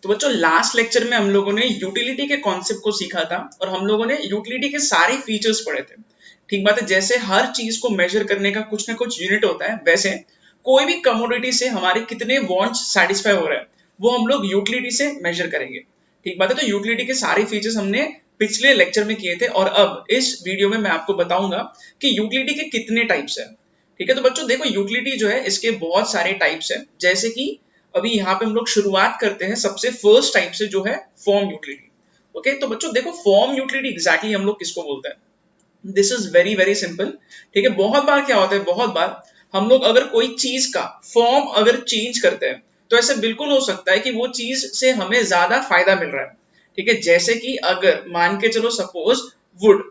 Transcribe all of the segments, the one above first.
तो बच्चों last lecture में हम लोगों ने यूटिलिटी के कॉन्सेप्ट को सीखा था और हम लोगों ने यूटिलिटी के सारे फीचर्स पढ़े थे। ठीक बात है, जैसे हर चीज को मेजर करने का कुछ ना कुछ यूनिट होता है, वैसे कोई भी कमोडिटी से हमारे कितने वांट्स सेटिस्फाई हो रहे हैं वो हम लोग यूटिलिटी से मेजर करेंगे। ठीक बात है, तो यूटिलिटी के सारे फीचर्स हमने पिछले लेक्चर में किए थे और अब इस वीडियो में मैं आपको बताऊंगा कि यूटिलिटी के कितने टाइप्स है। ठीक है, तो बच्चों देखो यूटिलिटी जो है इसके बहुत सारे टाइप्स है, जैसे कि अभी यहाँ पे हम लोग शुरुआत करते हैं सबसे फर्स्ट टाइप से जो है फॉर्म यूटिलिटी। ओके, तो बच्चों देखो फॉर्म यूटिलिटी एग्जैक्टली हम लोग किसको बोलते हैं। This is very very simple. ठीक है, बहुत बार क्या होता है, बहुत बार हम लोग अगर कोई चीज का फॉर्म अगर चेंज करते हैं तो ऐसे बिल्कुल हो सकता है कि वो चीज से हमें ज्यादा फायदा मिल रहा है। ठीक है, जैसे कि अगर मान के चलो सपोज वुड,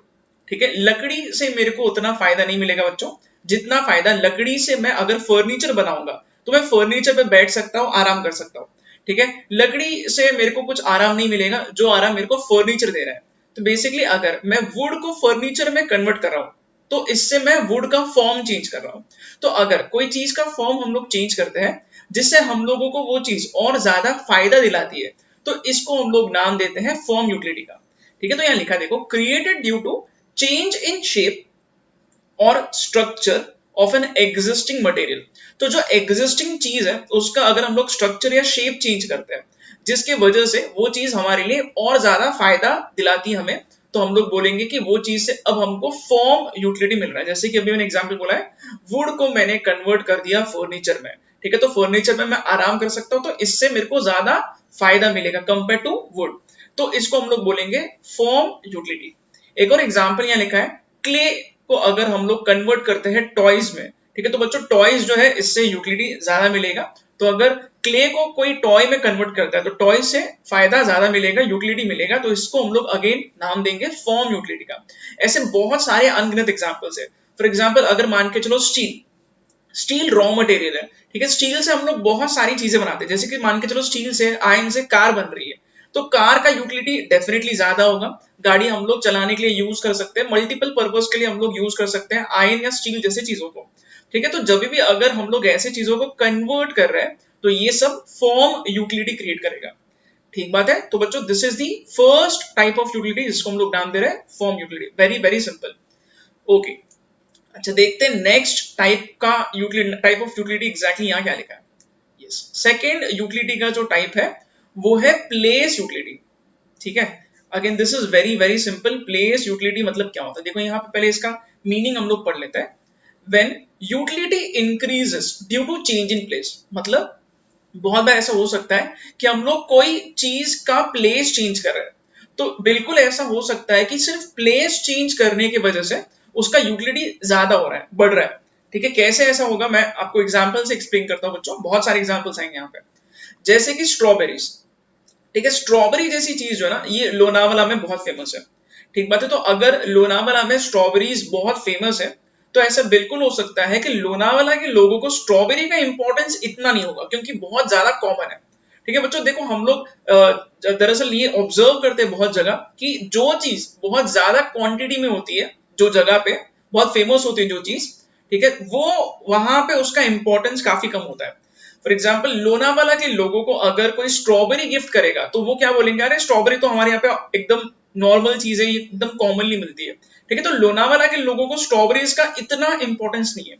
ठीक है, लकड़ी से मेरे को उतना फायदा नहीं मिलेगा बच्चों जितना फायदा लकड़ी से मैं अगर फर्नीचर बनाऊंगा तो मैं फर्नीचर पे बैठ सकता हूँ, आराम कर सकता हूँ। ठीक है, लकड़ी से मेरे को कुछ आराम नहीं मिलेगा जो आराम मेरे को फर्नीचर दे रहा है। तो बेसिकली अगर मैं वुड को फर्नीचर में कन्वर्ट कर रहा हूँ तो इससे मैं वुड का फॉर्म चेंज कर रहा हूँ। तो अगर कोई चीज का फॉर्म हम लोग चेंज करते हैं जिससे हम लोगों को वो चीज और ज्यादा फायदा दिलाती है तो इसको हम लोग नाम देते हैं फॉर्म यूटिलिटी का। ठीक है, तो यहाँ लिखा देखो, created due to change in shape और structure of an existing material. तो जो एग्जिस्टिंग चीज है उसका अगर हम लोग स्ट्रक्चर या शेप चेंज करते हैं जिसके वजह से वो चीज हमारे लिए और ज्यादा फायदा दिलाती है हमें, तो हम लोग बोलेंगे कि वो चीज से अब हमको फॉर्म यूटिलिटी मिल रहा है। जैसे कि अभी मैंने एग्जांपल बोला है, वुड को मैंने कन्वर्ट कर दिया फर्नीचर में। ठीक है, तो फर्नीचर में मैं आराम कर सकता हूं तो इससे मेरे को ज्यादा फायदा मिलेगा कंपेयर टू वुड। तो इसको हम लोग बोलेंगे फॉर्म यूटिलिटी। एक और एग्जांपल यहाँ लिखा है, क्ले को अगर हम लोग कन्वर्ट करते हैं टॉयज में। ठीक है, तो बच्चों टॉयज जो है इससे यूटिलिटी ज्यादा मिलेगा। तो अगर क्ले को कोई टॉय में कन्वर्ट करता है तो टॉय से फायदा ज्यादा मिलेगा, यूटिलिटी मिलेगा, तो इसको हम लोग अगेन नाम देंगे फॉर्म यूटिलिटी का। ऐसे बहुत सारे अनगिनत एग्जांपल्स है। फॉर एग्जांपल अगर मान के चलो स्टील, स्टील रॉ मटेरियल है। ठीक है, स्टील से हम लोग बहुत सारी चीजें बनाते हैं, जैसे कि मान के चलो स्टील से आयरन से कार बन रही है, तो कार का यूटिलिटी डेफिनेटली ज्यादा होगा। गाड़ी हम लोग चलाने के लिए यूज कर सकते हैं, मल्टीपल पर्पज के लिए हम लोग यूज कर सकते हैं आयरन या स्टील जैसे चीजों को। ठीक है, तो जब भी अगर हम लोग ऐसे चीजों को कन्वर्ट कर रहे हैं तो ये सब फॉर्म यूटिलिटी क्रिएट करेगा। ठीक बात है, तो बच्चों this is the first type of utility जिसको हम लोग नाम दे रहे हैं form utility. Very very simple. Okay, अच्छा देखते हैं नेक्स्ट टाइप का utility, type of utility exactly यहाँ क्या लिखा है। यस, सेकेंड यूटिलिटी का जो टाइप है वो है प्लेस यूटिलिटी। ठीक है, again this is very very simple. Place utility मतलब क्या होता है, देखो यहाँ पे पहले इसका मीनिंग हम लोग पढ़ लेते हैं। When utility increases due to change in place, मतलब बहुत बार ऐसा हो सकता है कि हम लोग कोई चीज का प्लेस चेंज कर रहे हैं, तो बिल्कुल ऐसा हो सकता है कि सिर्फ प्लेस चेंज करने की वजह से उसका यूटिलिटी ज्यादा हो रहा है, बढ़ रहा है। ठीक है, कैसे ऐसा होगा मैं आपको एग्जांपल से एक्सप्लेन करता हूं बच्चों, बहुत सारे एग्जांपल्स आएंगे यहाँ पे। जैसे कि स्ट्रॉबेरीज। ठीक है, स्ट्रॉबेरी जैसी चीज जो है ना ये लोनावाला में बहुत फेमस है। ठीक बात है, तो अगर लोनावाला में स्ट्रॉबेरीज बहुत फेमस है तो ऐसा बिल्कुल हो सकता है कि लोनावाला के लोगों को स्ट्रॉबेरी का इंपॉर्टेंस इतना नहीं होगा क्योंकि बहुत ज्यादा कॉमन है। ठीक है बच्चों, देखो हम लोग दरअसल ये ऑब्जर्व करते हैं बहुत जगह कि जो चीज बहुत ज्यादा क्वांटिटी में होती है, जो जगह पे बहुत फेमस होती है जो चीज, ठीक है, वो वहां पे उसका इंपॉर्टेंस काफी कम होता है। फॉर एग्जाम्पल लोनावाला के लोगों को अगर कोई स्ट्रॉबेरी गिफ्ट करेगा तो वो क्या बोलेंगे, अरे स्ट्रॉबेरी तो हमारे यहाँ पे एकदम नॉर्मल चीज है, ये एकदम कॉमनली मिलती है। ठीक है, तो लोनावाला के लोगों को स्ट्रॉबेरीज का इतना इंपॉर्टेंस नहीं है।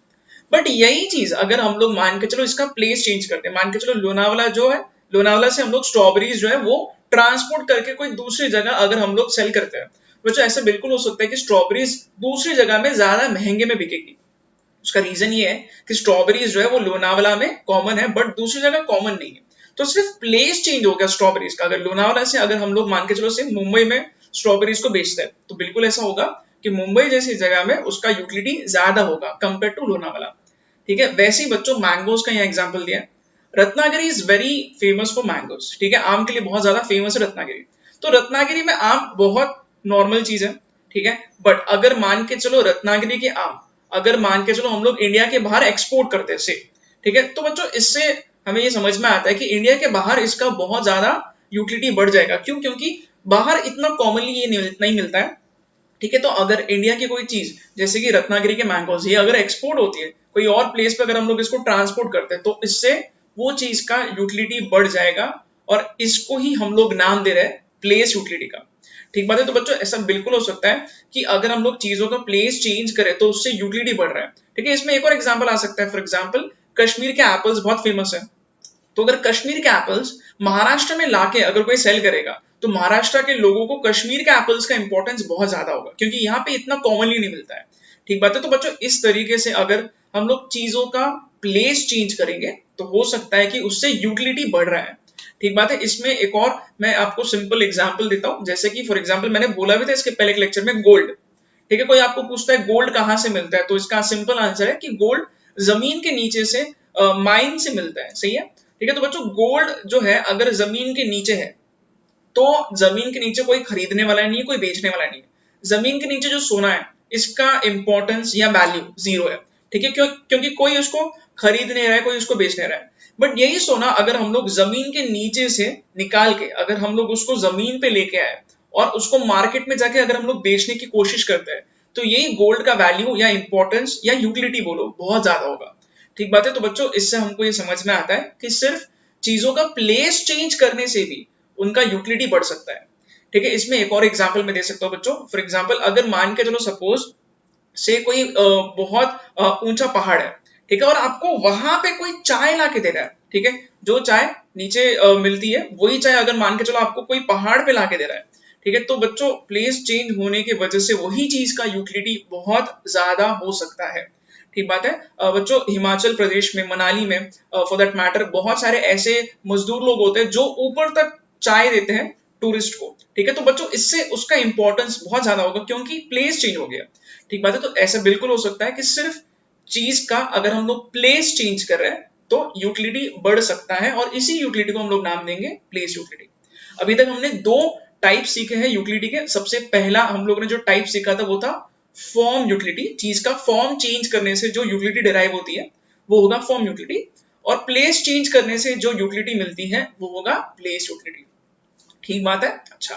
बट यही चीज अगर हम लोग मान के चलो इसका प्लेस चेंज करते हैं, मान के चलो लोनावाला जो है, लोनावाला से हम लोग स्ट्रॉबेरीज जो है वो ट्रांसपोर्ट करके कोई दूसरी जगह अगर हम लोग सेल करते हैं, बच्चों ऐसा बिल्कुल हो सकता है कि स्ट्रॉबेरीज दूसरी जगह में ज्यादा महंगे में बिकेगी। उसका रीजन ये है कि स्ट्रॉबेरीज जो है वो लोनावाला में कॉमन है बट दूसरी जगह कॉमन नहीं है। तो सिर्फ प्लेस चेंज हो गया स्ट्रॉबेरीज का। अगर लोनावाला से अगर हम लोग मान के चलो से मुंबई में स्ट्रॉबेरीज को बेचते हैं तो बिल्कुल ऐसा होगा कि मुंबई जैसी जगह में उसका यूटिलिटी ज्यादा होगा कंपेयर टू लोनावाला। ठीक है, वैसे ही बच्चों मैंगोज का यहाँ एग्जाम्पल दिया है। Ratnagiri is very famous for mangoes. ठीक है, आम के लिए बहुत ज्यादा फेमस है रत्नागिरी। तो रत्नागिरी में आम बहुत नॉर्मल चीज है। ठीक है, बट अगर मान के चलो रत्नागिरी के आम अगर मान के चलो हम लोग इंडिया के बाहर एक्सपोर्ट करते से, ठीक है, तो बच्चों इससे हमें ये समझ में आता है कि इंडिया के बाहर इसका बहुत ज्यादा यूटिलिटी बढ़ जाएगा। क्यों? क्योंकि बाहर इतना कॉमनली ये नहीं मिलता है। ठीक है, तो अगर इंडिया की कोई चीज जैसे कि रत्नागिरी के मैंगोज ये अगर एक्सपोर्ट होती है कोई और प्लेस पे, अगर हम लोग इसको ट्रांसपोर्ट करते हैं तो इससे वो चीज का यूटिलिटी बढ़ जाएगा और इसको ही हम लोग नाम दे रहे हैं प्लेस यूटिलिटी का। ठीक बात है। तो बच्चों ऐसा बिल्कुल हो सकता है कि अगर हम लोग चीजों का प्लेस चेंज करें तो उससे यूटिलिटी बढ़ रहा है। ठीक है, इसमें एक और एग्जांपल आ सकता है। फॉर एग्जांपल कश्मीर के एप्पल्स बहुत फेमस है, तो अगर कश्मीर के एप्पल्स महाराष्ट्र में लाके अगर कोई सेल करेगा तो महाराष्ट्र के लोगों को कश्मीर के एप्पल्स का इंपॉर्टेंस बहुत ज्यादा होगा, क्योंकि यहाँ पे इतना कॉमनली नहीं मिलता है। ठीक बात है। तो बच्चों इस तरीके से अगर हम लोग चीजों का प्लेस चेंज करेंगे तो हो सकता है कि उससे यूटिलिटी बढ़ रहा है। ठीक बात है। इसमें एक और मैं आपको सिंपल एग्जांपल देता हूं, जैसे कि फॉर एग्जांपल मैंने बोला भी था इसके पहले के लेक्चर में, गोल्ड। ठीक है, कोई आपको पूछता है गोल्ड कहाँ से मिलता है, तो इसका सिंपल आंसर है कि गोल्ड जमीन के नीचे से माइन से मिलता है। सही है। ठीक है, तो बच्चों गोल्ड जो है अगर जमीन के नीचे है तो जमीन के नीचे कोई खरीदने वाला नहीं है, कोई बेचने वाला नहीं है। जमीन के नीचे जो सोना है इसका इंपॉर्टेंस या वैल्यू जीरो है। ठीक है, क्योंकि कोई उसको खरीद नहीं रहा है, कोई उसको बेच नहीं रहा है। बट यही सोना अगर हम लोग जमीन के नीचे से निकाल के अगर हम लोग उसको जमीन पे लेके आए और उसको मार्केट में जाके अगर हम लोग बेचने की कोशिश करते हैं तो यही गोल्ड का वैल्यू या इंपॉर्टेंस या यूटिलिटी बोलो बहुत ज्यादा होगा। ठीक बात है। तो बच्चों इससे हमको ये समझ में आता है कि सिर्फ चीजों का प्लेस चेंज करने से भी उनका यूटिलिटी बढ़ सकता है। ठीक है, इसमें एक और एग्जांपल मैं दे सकता हूँ बच्चों। फॉर एग्जांपल अगर मान के चलो सपोज से कोई बहुत ऊंचा पहाड़ है, ठीक है, और आपको वहां पे कोई चाय ला के दे रहा है। ठीक है, जो चाय नीचे मिलती है वही चाय अगर मान के चलो आपको कोई पहाड़ पे ला के दे रहा है। ठीक है, तो बच्चों प्लेस चेंज होने की वजह से वही चीज का यूटिलिटी बहुत ज्यादा हो सकता है। ठीक बात है। बच्चों हिमाचल प्रदेश में मनाली में फॉर दैट मैटर बहुत सारे ऐसे मजदूर लोग होते हैं जो ऊपर तक चाय देते हैं टूरिस्ट को। ठीक है, तो बच्चों इससे उसका इंपॉर्टेंस बहुत ज्यादा होगा क्योंकि प्लेस चेंज हो गया। ठीक बात है। तो ऐसा बिल्कुल हो सकता है कि सिर्फ चीज का अगर हम लोग प्लेस चेंज कर रहे हैं तो यूटिलिटी बढ़ सकता है, और इसी यूटिलिटी को हम लोग नाम देंगे प्लेस यूटिलिटी। अभी तक हमने दो टाइप सीखे हैं यूटिलिटी के। सबसे पहला हम लोग ने जो टाइप सीखा था वो था फॉर्म यूटिलिटी। चीज का फॉर्म चेंज करने से जो यूटिलिटी डिराइव होती है वो होगा फॉर्म यूटिलिटी, और प्लेस चेंज करने से जो यूटिलिटी मिलती है वो होगा प्लेस यूटिलिटी। ठीक बात है। अच्छा,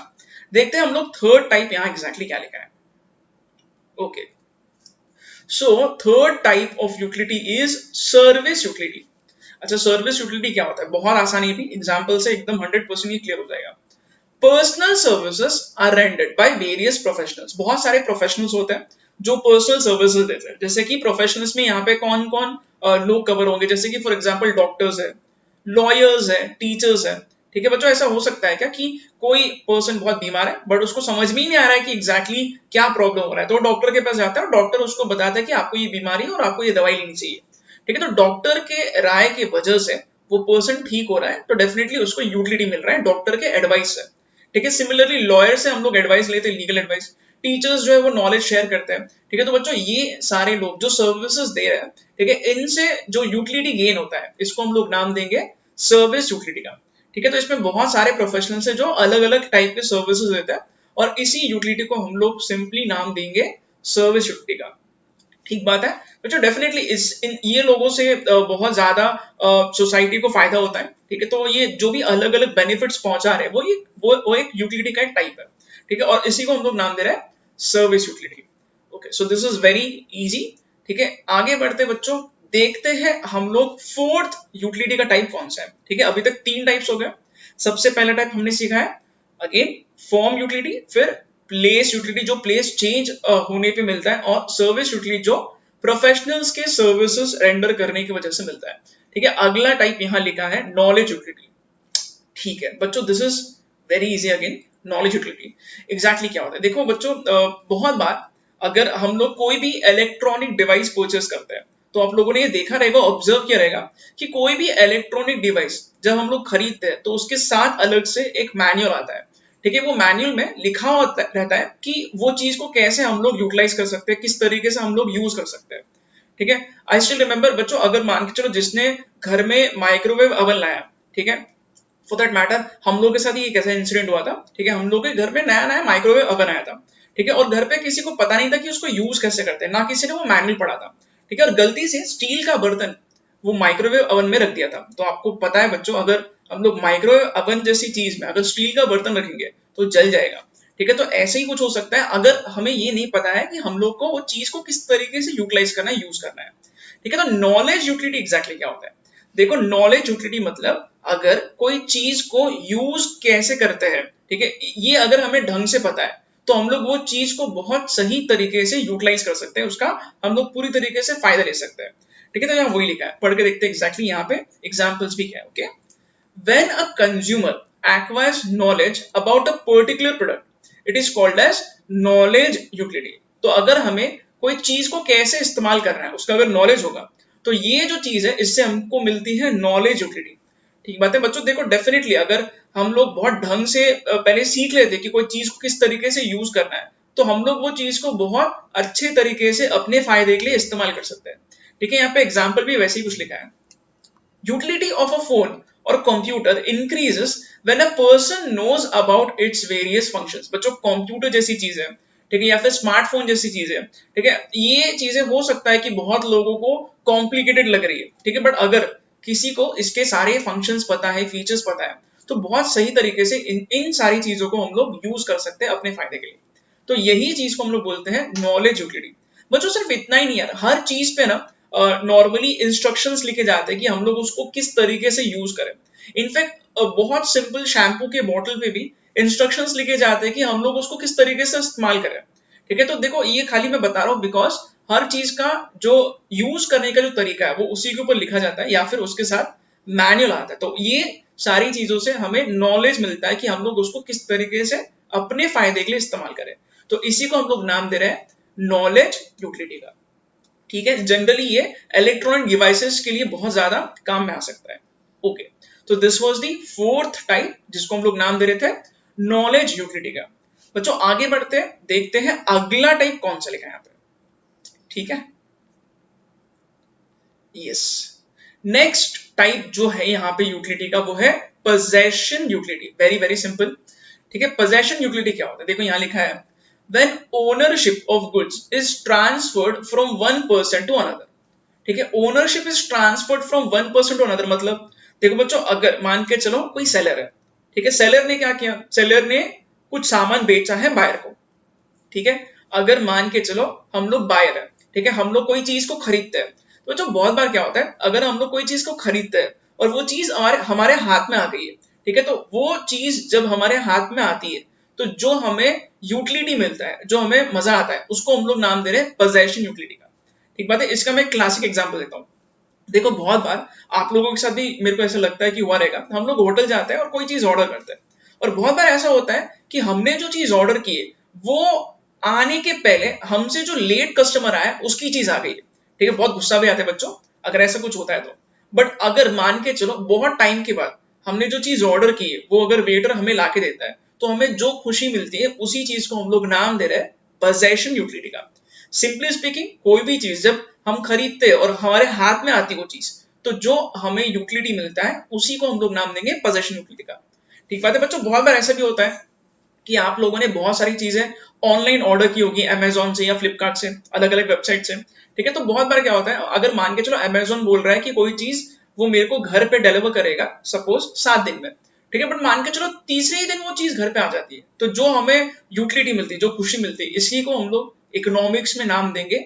देखते हैं हम लोग थर्ड टाइप यहाँ एग्जैक्टली क्या लिखा है। Okay, so third type of utility is service utility. अच्छा, सर्विस यूटिलिटी क्या होता है? बहुत आसानी भी एग्जांपल से एकदम 100% ये क्लियर हो जाएगा। Personal services are rendered by various professionals. बहुत सारे प्रोफेशनल्स होते हैं जो पर्सनल सर्विसेज देते हैं। जैसे कि प्रोफेशनल्स में यहाँ पे कौन कौन लोग कवर होंगे, जैसे कि फॉर एग्जांपल डॉक्टर्स है, लॉयर्स है, टीचर्स है। ठीक है बच्चों, ऐसा हो सकता है क्या कि कोई पर्सन बहुत बीमार है बट उसको समझ में ही नहीं आ रहा है कि एग्जैक्टली क्या प्रॉब्लम हो रहा है, तो डॉक्टर के पास जाता है और डॉक्टर उसको बताता है कि आपको ये बीमारी है और आपको ये दवाई लेनी चाहिए। ठीक है, तो डॉक्टर के राय की वजह से वो पर्सन ठीक हो रहा है, तो डेफिनेटली उसको यूटिलिटी मिल रहा है डॉक्टर के एडवाइस से। ठीक है, सिमिलरली लॉयर से हम लोग एडवाइस लेते हैं, लीगल एडवाइस। टीचर्स जो है वो नॉलेज शेयर करते हैं। ठीक है, तो बच्चों ये सारे लोग जो सर्विसेज दे रहे हैं, ठीक है, इनसे जो यूटिलिटी गेन होता है इसको हम लोग नाम देंगे सर्विस यूटिलिटी का। ठीक है, तो इसमें बहुत सारे प्रोफेशनल्स हैं जो अलग अलग टाइप के सर्विसेज देते हैं, और इसी यूटिलिटी को हम लोग सिंपली नाम देंगे सर्विस यूटिलिटी का। ठीक बात है बच्चों, डेफिनेटली ये लोगों से बहुत ज्यादा सोसाइटी को फायदा होता है। ठीक है, तो ये जो भी अलग अलग बेनिफिट्स पहुंचा रहे हैं वो एक यूटिलिटी का एक टाइप है। ठीक है, और इसी को हम लोग नाम दे रहे हैं service utility. Okay, so this is very easy. ठीक है, आगे बढ़ते बच्चों देखते हैं हम लोग फोर्थ यूटिलिटी का टाइप कौन सा है। ठीक है, अभी तक 3 टाइप्स हो गए। सबसे पहला टाइप हमने सीखा है अगेन फॉर्म यूटिलिटी, फिर प्लेस यूटिलिटी जो प्लेस चेंज होने पे मिलता है, और सर्विस यूटिलिटी जो प्रोफेशनल्स के सर्विसेज रेंडर करने की वजह से मिलता है। ठीक है, अगला टाइप यहाँ लिखा है नॉलेज यूटिलिटी। ठीक है बच्चों, this is very easy again. Knowledge utility exactly क्या होता है? देखो बच्चों, बहुत बार अगर हम लोग कोई भी इलेक्ट्रॉनिक डिवाइस परचेस करते हैं तो आप लोगों ने ये देखा रहेगा, ऑब्जर्व किया रहेगा कि कोई भी इलेक्ट्रॉनिक डिवाइस जब हम लोग खरीदते हैं तो उसके साथ अलग से एक मैनुअल आता है। ठीक है, वो मैनुअल में लिखा रहता है कि वो चीज को कैसे हम लोग यूटिलाइज कर सकते हैं, किस तरीके से हम लोग यूज कर सकते हैं। ठीक है, आई स्टिल रिमेंबर बच्चों, अगर मान के चलो जिसने घर में माइक्रोवेव अवन लाया, ठीक है, फॉर दैट मैटर हम लोग के साथ ही एक ऐसा इंसिडेंट हुआ था। ठीक है, हम लोग के घर में नया नया माइक्रोवेव अवन आया था। ठीक है, और घर पे किसी को पता नहीं था कि उसको यूज कैसे करते हैं, ना किसी ने वो मैनुअल पढ़ा था। ठीक है, और गलती से स्टील का बर्तन वो माइक्रोवेव अवन में रख दिया था। तो आपको पता है बच्चों, अगर हम लोग माइक्रोवेव अवन जैसी चीज में अगर स्टील का बर्तन रखेंगे तो जल जाएगा। ठीक है, तो ऐसे ही कुछ हो सकता है अगर हमें ये नहीं पता है कि हम लोग को वो चीज को किस तरीके से यूटिलाइज करना है, यूज करना है। ठीक है, तो नॉलेज यूटिलिटी एग्जैक्टली क्या होता है? देखो नॉलेज यूटिलिटी मतलब अगर कोई चीज को यूज कैसे करते हैं, ठीक है, ये अगर हमें ढंग से पता है तो हम लोग वो चीज को बहुत सही तरीके से यूटिलाइज कर सकते हैं, उसका हम लोग पूरी तरीके से फायदा ले सकते हैं। ठीक है, तो यहाँ वही लिखा है, पढ़ के देखते हैं एग्जैक्टली यहाँ पे एग्जाम्पल्स भी क्या है। Okay, when a consumer acquires knowledge about a particular product, it is called as knowledge utility। तो अगर हमें कोई चीज को कैसे इस्तेमाल करना है उसका अगर नॉलेज होगा तो ये जो चीज है इससे हमको मिलती है नॉलेज यूटिलिटी। ठीक बात है बच्चों, देखो डेफिनेटली अगर हम लोग बहुत ढंग से पहले सीख लेते कि कोई चीज को किस तरीके से यूज करना है तो हम लोग वो चीज को बहुत अच्छे तरीके से अपने फायदे के लिए इस्तेमाल कर सकते हैं। ठीक है, यहाँ पे एग्जाम्पल भी वैसे ही कुछ लिखा है। Utility of a phone or computer increases when a person knows about its various functions। बच्चों कंप्यूटर जैसी चीज है, ठीक है, या फिर स्मार्टफोन जैसी चीज है, ठीक है, ये चीजें हो सकता है कि बहुत लोगों को कॉम्प्लिकेटेड लग रही है, ठीक है, बट अगर किसी को इसके सारे फंक्शंस पता है, फीचर्स पता है, तो बहुत सही तरीके से इन सारी चीजों को हम लोग यूज कर सकते हैं अपने फायदे के लिए। तो यही चीज को हम लोग बोलते हैं नॉलेज यूटिलिटी। बच्चों सिर्फ इतना ही नहीं यार, हर चीज पे ना नॉर्मली इंस्ट्रक्शंस लिखे जाते हैं कि हम लोग उसको किस तरीके से यूज करें। इनफैक्ट बहुत सिंपल शैम्पू के बॉटल पे भी इंस्ट्रक्शंस लिखे जाते हैं कि हम लोग उसको किस तरीके से इस्तेमाल करें। ठीक है, तो देखो ये खाली मैं बता रहा हूँ बिकॉज हर चीज का जो यूज करने का जो तरीका है वो उसी के ऊपर लिखा जाता है या फिर उसके साथ मैनुअल आता है। तो ये सारी चीजों से हमें नॉलेज मिलता है कि हम लोग उसको किस तरीके से अपने फायदे के लिए इस्तेमाल करें। तो इसी को हम लोग नाम दे रहे हैं नॉलेज यूटिलिटी का। ठीक है, जनरली ये इलेक्ट्रॉनिक डिवाइसेस के लिए बहुत ज्यादा काम में आ सकता है। ओके, तो this was the fourth type जिसको हम लोग नाम दे रहे थे नॉलेज यूटिलिटी का। बच्चों आगे बढ़ते हैं, देखते हैं अगला टाइप कौन सा लिखा है यहाँ पे। ठीक है, यस, नेक्स्ट टाइप जो है यहाँ पे यूटिलिटी का वो है possession utility. Very very simple. ठीक है, पोजेशन यूटिलिटी क्या होता है, देखो यहाँ लिखा है when ownership of goods is transferred from one person to another। ठीक है, ownership is transferred from one person to another मतलब देखो बच्चों अगर मान के चलो कोई सेलर है, ठीक है, सेलर ने क्या किया, सेलर ने कुछ सामान बेचा है बायर को। ठीक है, अगर मान के चलो हम लोग बायर है, ठीक है, हम लोग कोई चीज को खरीदते हैं, तो बच्चों बहुत बार क्या होता है अगर हम लोग कोई चीज को खरीदते हैं और वो चीज हमारे हमारे हाथ में आ गई है, ठीक है, तो वो चीज जब हमारे हाथ में आती है तो जो हमें यूटिलिटी मिलता है, जो हमें मजा आता है, उसको हम लोग नाम दे रहे हैं पोजेशन यूटिलिटी का। ठीक बात है, इसका मैं क्लासिक एग्जांपल देता हूँ। देखो बहुत बार आप लोगों के साथ भी मेरे को ऐसा लगता है कि हुआ रहेगा, हम लोग होटल जाते हैं और कोई चीज ऑर्डर करते हैं और बहुत बार ऐसा होता है कि हमने जो चीज ऑर्डर की है वो आने के पहले हमसे जो लेट कस्टमर आया उसकी चीज आ गई है। ठीक है, बहुत गुस्सा भी आता है बच्चों अगर ऐसा कुछ होता है तो। बट अगर मान के चलो बहुत टाइम के बाद हमने जो चीज ऑर्डर की है वो अगर वेटर हमें ला के देता है तो हमें जो खुशी मिलती है उसी चीज को हम लोग नाम दे रहे हैं पोजेशन यूटिलिटी का। सिंपली स्पीकिंग कोई भी चीज जब हम खरीदते हैं और हमारे हाथ में आती है वो चीज, तो जो हमें यूटिलिटी मिलता है उसी को हम लोग नाम देंगे पोजेशन यूटिलिटी का। ठीक बात है बच्चों, बहुत बार ऐसा भी होता है कि आप लोगों ने बहुत सारी चीजें ऑनलाइन ऑर्डर की होगी अमेजोन से या फ्लिपकार्ट से, अलग अलग वेबसाइट से। ठीक है, तो बहुत बार क्या होता है अगर मान के चलो अमेजोन बोल रहा है कि कोई चीज वो मेरे को घर पे डिलीवर करेगा सपोज 7 दिन में, ठीक है, बट मान के चलो तीसरे ही दिन वो चीज घर पे आ जाती है, तो जो हमें यूटिलिटी मिलती है, जो खुशी मिलती है, इसी को हम लोग इकोनॉमिक्स में नाम देंगे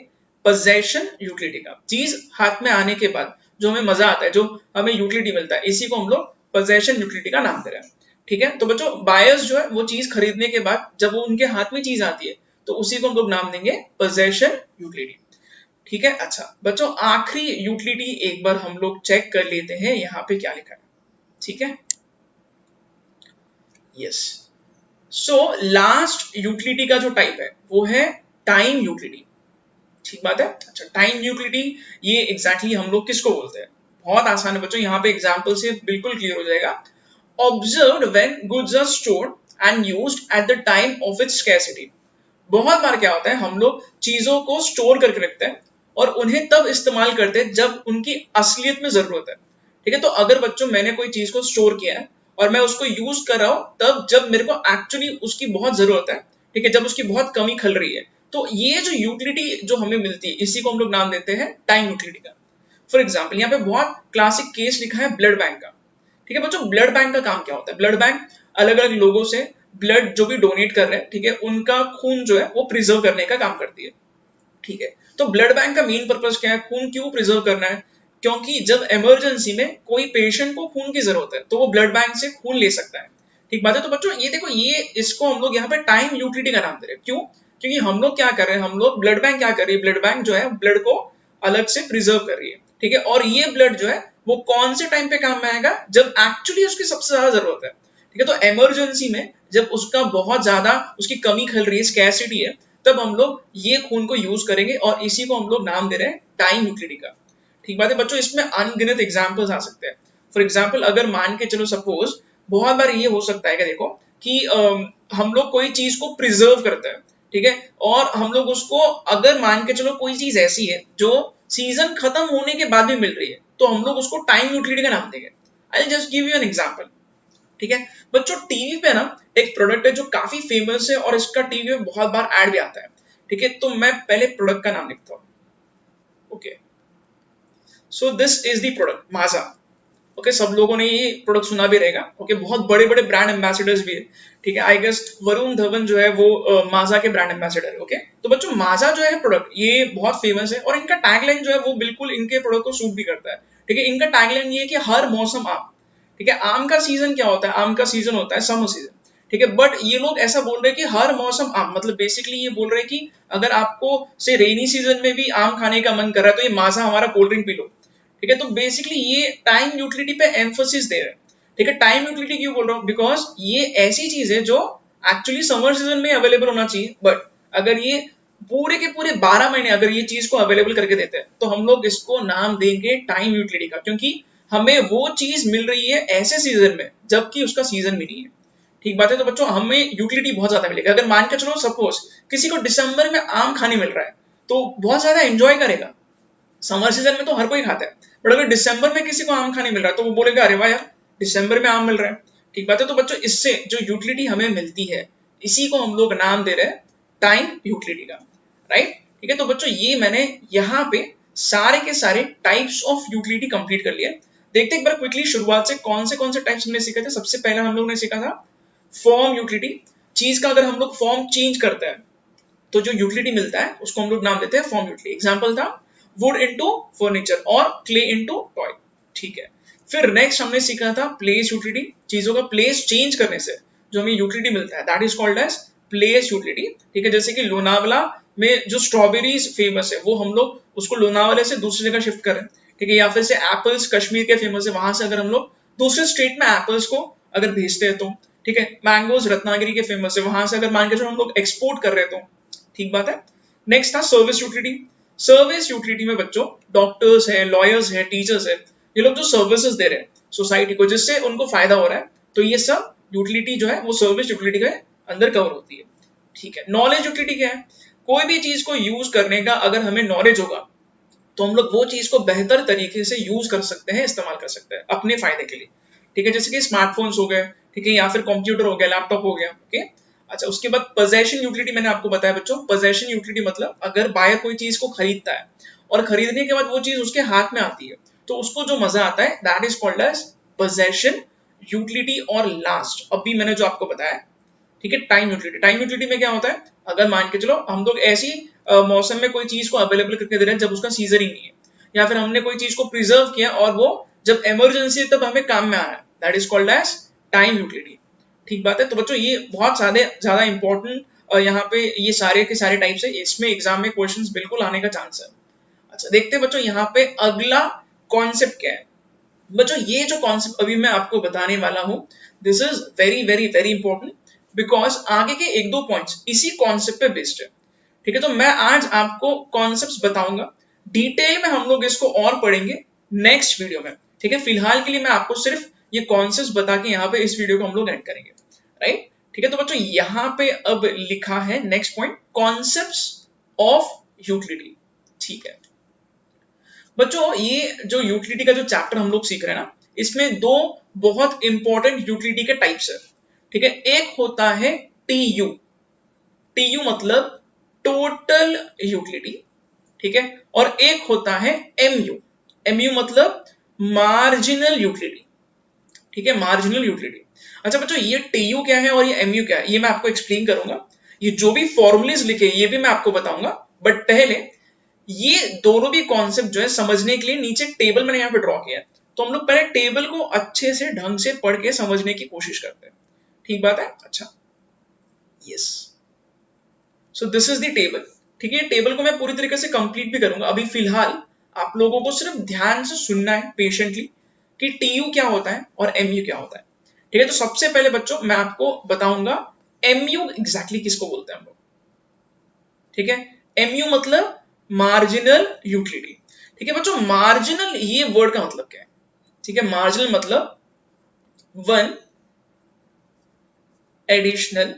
पोजेशन यूटिलिटी का। चीज हाथ में आने के बाद जो हमें मजा आता है, जो हमें यूटिलिटी मिलता है, इसी को हम लोग पोजेशन यूटिलिटी का नाम दे रहे हैं। ठीक है, तो बच्चों बायर्स जो है वो चीज खरीदने के बाद जब वो उनके हाथ में चीज आती है तो उसी को हम लोग नाम देंगे पोजेशन यूटिलिटी। ठीक है, अच्छा बच्चों आखिरी यूटिलिटी एक बार हम लोग चेक कर लेते हैं यहाँ पे क्या लिखा है। ठीक है, यस, सो लास्ट यूटिलिटी का जो टाइप है वो है टाइम यूटिलिटी। ठीक बात है, अच्छा टाइम यूटिलिटी ये एग्जैक्टली हम लोग किसको बोलते हैं, बहुत आसान है बच्चों, यहाँ पे एग्जाम्पल से बिल्कुल क्लियर हो जाएगा। Observed when goods are stored and used at the time of its scarcity। बहुत बार क्या होता है हम लोग चीजों को स्टोर करके रखते हैं और उन्हें तब इस्तेमाल करते हैं जब उनकी असलियत में जरूरत है। ठीक है, तो अगर बच्चों मैंने कोई चीज को स्टोर किया है और मैं उसको यूज कर रहा हूं तब जब मेरे को एक्चुअली उसकी बहुत जरूरत है, ठीक है, जब उसकी बहुत कमी खल रही है, तो ये जो यूटिलिटी जो हमें मिलती है इसी को हम लोग नाम देते हैं टाइम यूटिलिटी का। फॉर एग्जाम्पल यहाँ पे बहुत क्लासिक केस लिखा है ब्लड बैंक का। ठीक है बच्चों, ब्लड बैंक का काम क्या होता है, ब्लड बैंक अलग अलग लोगों से ब्लड जो भी डोनेट कर रहे हैं, ठीक है, उनका खून जो है वो प्रिजर्व करने का काम करती है। ठीक है, तो ब्लड बैंक का मेन पर्पस क्या है, खून क्यों प्रिजर्व करना है, क्योंकि जब इमरजेंसी में कोई पेशेंट को खून की जरूरत है तो वो ब्लड बैंक से खून ले सकता है। ठीक बात है। तो बच्चों ये देखो, ये इसको हम लोग यहाँ पे टाइम यूटिलिटी का नाम दे रहे हैं। क्यों? क्योंकि हम लोग क्या कर रहे हैं, हम लोग ब्लड बैंक क्या कर रही है, ब्लड बैंक जो है ब्लड को अलग से प्रिजर्व कर रही है। ठीक है, और ये ब्लड जो है वो कौन से टाइम पे काम में आएगा, जब एक्चुअली उसकी सबसे ज्यादा जरूरत है। ठीक है, तो इमरजेंसी में जब उसका बहुत ज्यादा उसकी कमी खल रही है, स्कैरसिटी है, तब हम लोग ये खून को यूज करेंगे और इसी को हम लोग नाम दे रहे हैं टाइम यूटिलिटी का। ठीक बात है बच्चों, इसमें अनगिनत एग्जाम्पल्स आ सकते हैं। फॉर एग्जाम्पल अगर मान के चलो, सपोज बहुत बार ये हो सकता है कि देखो कि हम लोग कोई चीज को प्रिजर्व करते हैं, ठीक है, और हम लोग उसको, अगर मान के चलो कोई चीज ऐसी है जो सीजन खत्म होने के बाद भी मिल रही है, तो हम लोग उसको टाइम यूटिलिटी का नाम देंगे। I just give you an example. ठीक है बच्चों, टीवी पे ना एक प्रोडक्ट है जो काफी फेमस है और इसका टीवी में बहुत बार ऐड भी आता है। ठीक है, तो मैं पहले प्रोडक्ट का नाम लिखता हूँ। Okay, so this is the product Maaza. Okay, सब लोगों ने ये प्रोडक्ट सुना भी रहेगा। ओके, बहुत बड़े बड़े ब्रांड एम्बेसडर्स भी है। ठीक है, आई गेस वरुण धवन जो है वो माजा के ब्रांड एम्बेसडर है। ओके, तो बच्चों माजा जो है प्रोडक्ट ये बहुत फेमस है और इनका टैगलाइन जो है वो बिल्कुल इनके प्रोडक्ट को सूट भी करता है। ठीक है, इनका टैगलाइन ये है कि हर मौसम आम। ठीक है, आम का सीजन क्या होता है, आम का सीजन होता है समर सीजन। ठीक है, बट ये लोग ऐसा बोल रहे हैं कि हर मौसम आम, मतलब बेसिकली ये बोल रहे हैं कि अगर आपको से रेनी सीजन में भी आम खाने का मन कर रहा है तो ये माजा हमारा कोल्ड ड्रिंक पी लो। ठीक है, तो बेसिकली ये टाइम यूटिलिटी पे एम्फोसिस दे रहे हैं। ठीक है, टाइम यूटिलिटी क्यों बोल रहा हूँ, बिकॉज ये ऐसी चीज है जो एक्चुअली समर सीजन में अवेलेबल होना चाहिए, बट अगर ये पूरे के पूरे 12 महीने अगर ये चीज को अवेलेबल करके देते हैं तो हम लोग इसको नाम देंगे टाइम यूटिलिटी का, क्योंकि हमें वो चीज मिल रही है ऐसे सीजन में जबकि उसका सीजन भी नहीं है। ठीक बात है, तो बच्चों हमें यूटिलिटी बहुत ज्यादा मिलेगी। अगर मान के चलो सपोज किसी को दिसंबर में आम खाने मिल रहा है तो बहुत ज्यादा एंजॉय करेगा। समर सीजन में तो हर कोई खाता है, बट अगर दिसंबर में किसी को आम खाने मिल रहा है तो वो बोलेगा अरे वाह यार, दिसंबर में आम मिल रहा है। ठीक बात है, तो बच्चों इससे जो यूटिलिटी हमें मिलती है इसी को हम लोग नाम दे रहे हैं टाइम यूटिलिटी का। राइट? ठीक है, तो बच्चों ये मैंने यहाँ पे सारे के सारे टाइप्स ऑफ यूटिलिटी कंप्लीट कर लिया। देखते एक बार क्विकली शुरुआत से कौन से टाइप्स हमने सीखे थे। सबसे पहले हम लोग ने सीखा था फॉर्म यूटिलिटी। चीज का अगर हम लोग फॉर्म चेंज करते हैं तो जो यूटिलिटी मिलता है उसको हम लोग नाम देते हैं फॉर्म यूटिलिटी। एग्जांपल था वुड इनटू फर्नीचर और क्ले इनटू टॉय। ठीक है, फिर नेक्स्ट हमने सीखा था प्लेस यूटिलिटी। चीजों का प्लेस चेंज करने से जो हमें यूटिलिटी मिलता है that is called as place utility. ठीक है, जैसे कि लोनावला में जो स्ट्रॉबेरीज फेमस है वो हम लोग उसको लोनावला से दूसरी जगह शिफ्ट करें। ठीक है, या फिर से एप्पल्स कश्मीर के फेमस है, वहां से अगर हम लोग दूसरे स्टेट में एप्पल्स को अगर भेजते हैं तो। ठीक है, मैंगोज रत्नागिरी के फेमस है, वहां से अगर मान के चलो हम लोग एक्सपोर्ट कर रहे हैं तो। ठीक बात है। नेक्स्ट था सर्विस यूटिलिटी। सर्विस यूटिलिटी में बच्चों डॉक्टर्स हैं, लॉयर्स हैं, टीचर्स हैं, ये लोग जो सर्विसेज दे रहे हैं सोसाइटी को जिससे उनको फायदा हो रहा है, तो ये सब यूटिलिटी जो है वो सर्विस यूटिलिटी के अंदर कवर होती है। ठीक है, नॉलेज यूटिलिटी क्या है? कोई भी चीज को यूज करने का अगर हमें नॉलेज होगा तो हम लोग वो चीज को बेहतर तरीके से यूज कर सकते हैं, इस्तेमाल कर सकते हैं अपने फायदे के लिए। ठीक है, जैसे कि स्मार्टफोन्स हो गए, ठीक है, या फिर कंप्यूटर हो गया, लैपटॉप हो गया। ओके, अच्छा उसके बाद पोजेशन यूटिलिटी मैंने आपको बताया बच्चों। पोजेशन यूटिलिटी मतलब अगर बायर कोई चीज को खरीदता है और खरीदने के बाद वो चीज उसके हाथ में आती है तो उसको जो मजा आता है that is called as possession utility. और लास्ट अभी मैंने जो आपको बताया, ठीक है, टाइम यूटिलिटी। टाइम यूटिलिटी में क्या होता है, अगर मान के चलो हम लोग ऐसी मौसम में कोई चीज को अवेलेबल करके दे रहे हैं जब उसका सीजन ही नहीं है, या फिर हमने कोई चीज को प्रिजर्व किया और वो जब इमरजेंसी तब हमें काम में आ रहा है, that is called as time utility. ठीक बात है, तो बच्चों ये बहुत ज्यादा इंपॉर्टेंट यहाँ पे ये सारे के सारे टाइप्स है, इसमें एग्जाम में क्वेश्चंस बिल्कुल आने का चांस है। अच्छा देखते हैं बच्चों यहाँ पे अगला कॉन्सेप्ट क्या है। बच्चों ये जो कॉन्सेप्ट अभी मैं आपको बताने वाला हूँ this is very very very important because आगे के एक दो पॉइंट्स इसी कॉन्सेप्ट पे बेस्ड है। ठीक है, तो मैं आज आपको कॉन्सेप्ट्स बताऊंगा, डिटेल में हम लोग इसको और पढ़ेंगे नेक्स्ट वीडियो में। ठीक है, फिलहाल के लिए मैं आपको सिर्फ ये कॉन्सेप्ट्स बता के यहाँ पे इस वीडियो को हम लोग एंड करेंगे। राइट? ठीक है, तो बच्चों यहाँ पे अब लिखा है next point concepts of utility. ठीक है बच्चों, ये जो यूटिलिटी का जो चैप्टर हम लोग सीख रहे हैं ना, इसमें दो बहुत इंपॉर्टेंट यूटिलिटी के टाइप्स है। ठीक है, एक होता है टीयू। टीयू मतलब टोटल यूटिलिटी। ठीक है, और एक होता है एमयू। एमयू मतलब मार्जिनल यूटिलिटी। ठीक है, मार्जिनल यूटिलिटी। अच्छा बच्चों, ये टीयू क्या है और ये एमयू क्या है ये मैं आपको एक्सप्लेन करूंगा। ये जो भी फॉर्मूलेज लिखे ये भी मैं आपको बताऊंगा, बट पहले ये दोनों भी कॉन्सेप्ट जो है समझने के लिए नीचे टेबल मैंने यहाँ पे ड्रॉ किया है, तो हम लोग पहले टेबल को अच्छे से ढंग से पढ़ के समझने की कोशिश करते हैं। ठीक बात है? अच्छा, yes, so this is the table. ठीक है, टेबल को मैं पूरी तरीके से कंप्लीट भी करूंगा। अभी फिलहाल आप लोगों को सिर्फ ध्यान से सुनना है पेशेंटली कि टीयू क्या होता है और एमयू क्या होता है। ठीक है, तो सबसे पहले बच्चों मैं आपको बताऊंगा एमयू एग्जैक्टली किसको बोलते हैं हम लोग। ठीक है, एमयू मतलब मार्जिनल यूटिलिटी। ठीक है बच्चों, मार्जिनल ये वर्ड का मतलब क्या है? ठीक है, मार्जिनल मतलब वन एडिशनल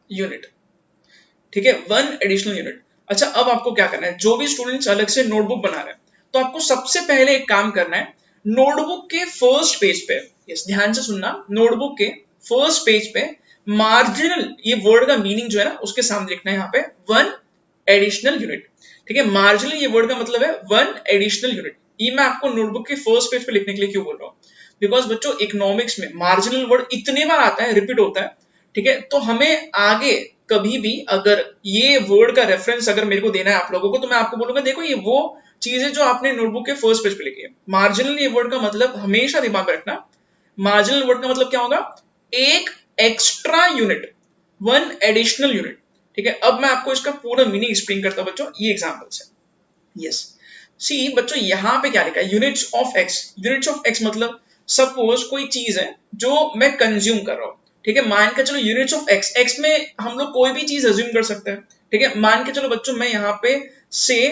यूनिट। ठीक है, वन एडिशनल यूनिट। अच्छा, अब आपको क्या करना है, जो भी स्टूडेंट्स अलग से नोटबुक बना रहे हैं तो आपको सबसे पहले एक काम करना है, नोटबुक के फर्स्ट पेज पे, यस ध्यान से सुनना, नोटबुक के फर्स्ट पेज पे मार्जिनल ये वर्ड का मीनिंग जो है ना उसके सामने लिखना है यहाँ पे वन एडिशनल यूनिट। ठीक है, मार्जिनल ये वर्ड का मतलब है वन एडिशनल यूनिट। ये मैं आपको नोटबुक के फर्स्ट पेज पे लिखने के लिए क्यों बोल रहा हूँ, बिकॉज बच्चों इकोनॉमिक्स में मार्जिनल वर्ड इतने बार आता है, रिपीट होता है। ठीक है, तो हमें आगे कभी भी अगर ये वर्ड का रेफरेंस अगर मेरे को देना है आप लोगों को, तो मैं आपको बोलूंगा देखो ये वो चीज है जो आपने नोटबुक के फर्स्ट पेज पे लिखी है। मार्जिनल ये वर्ड का मतलब हमेशा दिमाग में रखना, मार्जिनल वर्ड का मतलब क्या होगा, एक extra unit, one additional unit. ठीक है, अब मैं आपको इसका पूरा मीनिंग एक्सप्लेन करता हूं बच्चों ये एग्जांपल से। यस, सी बच्चों यहाँ पे क्या लिखा है, units of x. Units of x मतलब सपोज कोई चीज है जो मैं कंज्यूम कर रहा हूँ। ठीक है, मान के चलो यूनिट्स ऑफ एक्स, एक्स में हम लोग कोई भी चीज अज्यूम कर सकते हैं। ठीक है, मान के चलो बच्चों मैं यहाँ पे से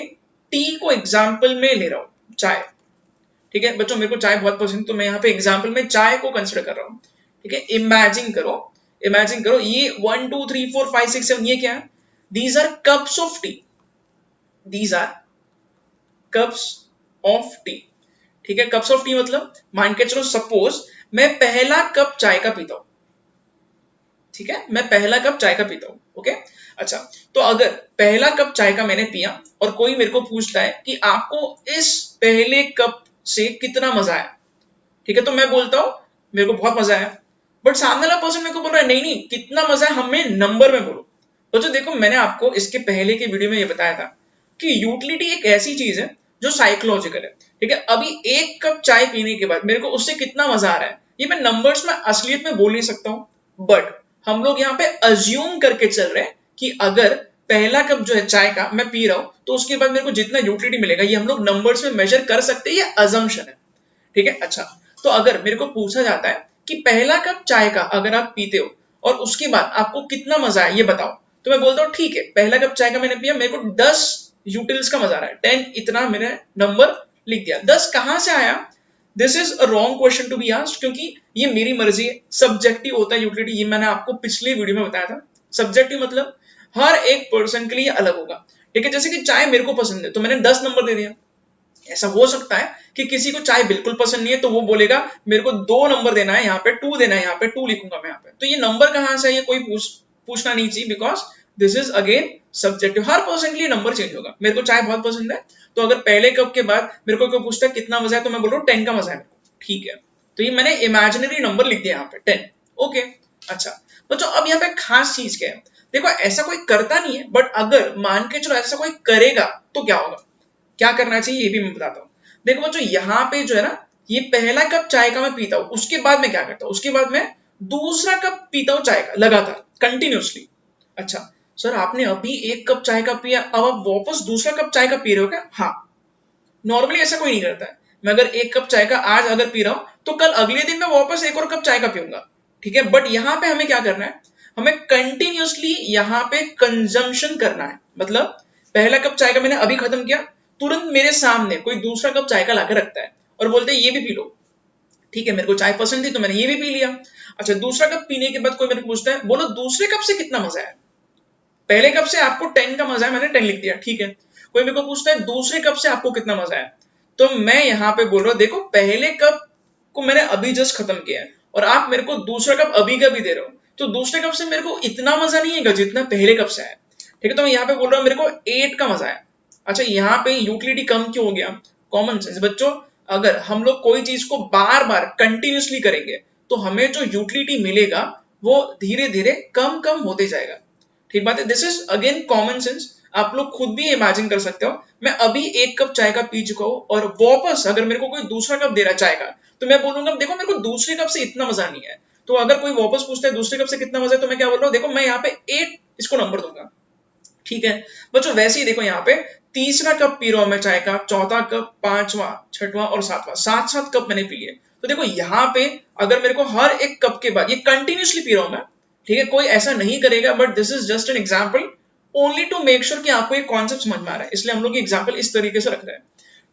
टी को एग्जाम्पल में ले रहा हूँ, चाय। ठीक है बच्चों, मेरे को चाय बहुत पसंद, तो मैं यहाँ पे एग्जाम्पल में चाय को कंसिडर कर रहा हूँ। ठीक है, इमेजिन करो, इमेजिन करो ये 1 2 3 4 5 6 7 ये क्या है, these are cups of tea, these are cups of tea. ठीक है, कप्स ऑफ टी मतलब मान के चलो सपोज मैं पहला कप चाय का पीता हूं। ठीक है, मैं पहला कप चाय का पीता हूं। ओके, अच्छा, तो अगर पहला कप चाय का मैंने पिया और कोई मेरे को पूछता है कि आपको इस पहले कप से कितना मजा आया, ठीक है, तो मैं बोलता हूं मेरे को बहुत मजा आया। बट सामने वाला पर्सन मेरे को बोल रहा है नहीं नहीं कितना मजा है हमें नंबर में बोलो। तो देखो मैंने आपको इसके पहले के वीडियो में ये बताया था कि यूटिलिटी एक ऐसी चीज है जो साइकोलॉजिकल है। ठीक है, अभी एक कप चाय पीने के बाद मेरे को उससे कितना मजा आ रहा है ये मैं नंबर्स में असलियत में बोल नहीं सकता हूं, बट हम लोग यहाँ पे अज्यूम करके चल रहे हैं कि अगर पहला कप जो है चाय का मैं पी रहा हूं तो उसके बाद मेरे को जितना यूटिलिटी मिलेगा ये हम लोग नंबर्स में मेजर कर सकते हैं, ये अजम्पशन है। ठीक है, अच्छा, तो अगर मेरे को पूछा जाता है कि पहला कप चाय का अगर आप पीते हो और उसके बाद आपको कितना मजा आया ये बताओ, तो मैं बोलता हूँ ठीक है पहला कप चाय का मैंने पिया, मेरे को 10 यूटिल्स का मजा आ रहा है, 10 इतना मैंने नंबर लिख दिया। 10 कहां से आया, this is a wrong question to be asked, क्योंकि ये मेरी मर्जी है, सब्जेक्टिव होता है यूटिलिटी, ये मैंने आपको पिछले वीडियो में बताया था। सब्जेक्टिव मतलब हर एक पर्सन के लिए अलग होगा। ठीक है, जैसे कि चाय मेरे को पसंद है तो मैंने 10 नंबर दे दिया। ऐसा हो सकता है कि किसी को चाय बिल्कुल पसंद नहीं है तो वो बोलेगा मेरे को 2 नंबर देना है, यहाँ पे 2 देना है, यहाँ पे 2 लिखूंगा मैं यहाँ पे। तो ये नंबर कहां से है ये कोई पूछना नहीं चाहिए, because this is again subjective, her person के लिए नंबर चेंज होगा। मेरे को चाय बहुत पसंद है तो अगर पहले कप के बाद मेरे को कोई पूछता है कितना मजा है तो मैं बोल रहा हूँ 10 का मजा है मेरे को। ठीक है, तो ये मैंने इमेजिनरी नंबर लिख दिया यहाँ पे 10। ओके, अच्छा बच्चों अब यहाँ पे खास चीज क्या है, देखो ऐसा कोई करता नहीं है, बट अगर मान के चलो ऐसा कोई करेगा तो क्या होगा, क्या करना चाहिए ये भी मैं बताता हूँ। देखो बच्चों यहाँ पे जो है ना ये पहला कप चाय का मैं पीता हूँ, उसके बाद मैं क्या करता हूँ, उसके बाद मैं दूसरा कप पीता हूँ चाय का लगातार कंटिन्यूअसली। अच्छा सर आपने अभी एक कप चाय का पिया, अब आप वापस दूसरा कप चाय का पी रहे हो क्या? हाँ, नॉर्मली ऐसा कोई नहीं करता है। मैं अगर एक कप चाय का आज अगर पी रहा हूं तो कल अगले दिन मैं वापस एक और कप चाय का पीऊंगा। ठीक है, बट यहाँ पे हमें क्या करना है, हमें कंटिन्यूअसली यहाँ पे कंजम्पशन करना है। मतलब पहला कप चाय का मैंने अभी खत्म किया, तुरंत मेरे सामने कोई दूसरा कप चाय का लाकर रखता है और बोलते हैं ये भी पी लो। ठीक है, मेरे को चाय पसंद थी तो मैंने ये भी पी लिया। अच्छा दूसरा कप पीने के बाद कोई मेरे को पूछता है बोलो दूसरे कप से कितना मजा है, पहले कप से आपको 10 का मजा है, मैंने 10 लिख दिया। ठीक है, कोई मेरे को पूछता है दूसरे कप से आपको कितना मजा है, तो मैं यहाँ पे बोल रहा हूँ देखो पहले कप को मैंने अभी जस्ट खत्म किया है और आप मेरे को दूसरा कप अभी का भी दे रहे हो, तो दूसरे कप से मेरे को इतना मजा नहीं है जितना पहले कप से है। ठीक है, तो मैं यहाँ पे बोल रहा हूँ मेरे को 8 का मजा है। अच्छा यहाँ पे यूटिलिटी कम क्यों हो गया, कॉमन सेंस बच्चों, अगर हम लोग कोई चीज को बार बार कंटिन्यूसली करेंगे तो हमें जो यूटिलिटी मिलेगा वो धीरे धीरे कम कम होते जाएगा। ठीक बात है, this is again common sense, आप लोग खुद भी इमेजिन कर सकते हो। मैं अभी एक कप चाय का पी चुका हूँ और वापस अगर मेरे को कोई दूसरा कप दे रहा है चाय का, तो मैं बोलूंगा देखो मेरे को दूसरे कप से इतना मजा नहीं है। तो अगर कोई वापस पूछता है दूसरे कप से कितना मजा है, तो मैं क्या बोल रहा हूँ, देखो मैं यहाँ पे 8 इसको नंबर दूंगा। ठीक है बच्चों, वैसे ही देखो यहाँ पे तीसरा कप पी रहा हूं मैं चाय का, चौथा कप, पांचवा, छठवां और सातवां, सात सात कप मैंने पी लिए। तो देखो यहाँ पे अगर मेरे को हर एक कप के बाद, ये कंटिन्यूसली पी रहा हूं मैं, ठीक है, कोई ऐसा नहीं करेगा, but this is just an example only to make sure कि आपको ये कॉन्सेप्ट समझ में आ रहा है, इसलिए हम लोग एग्जाम्पल इस तरीके से रख रहे हैं।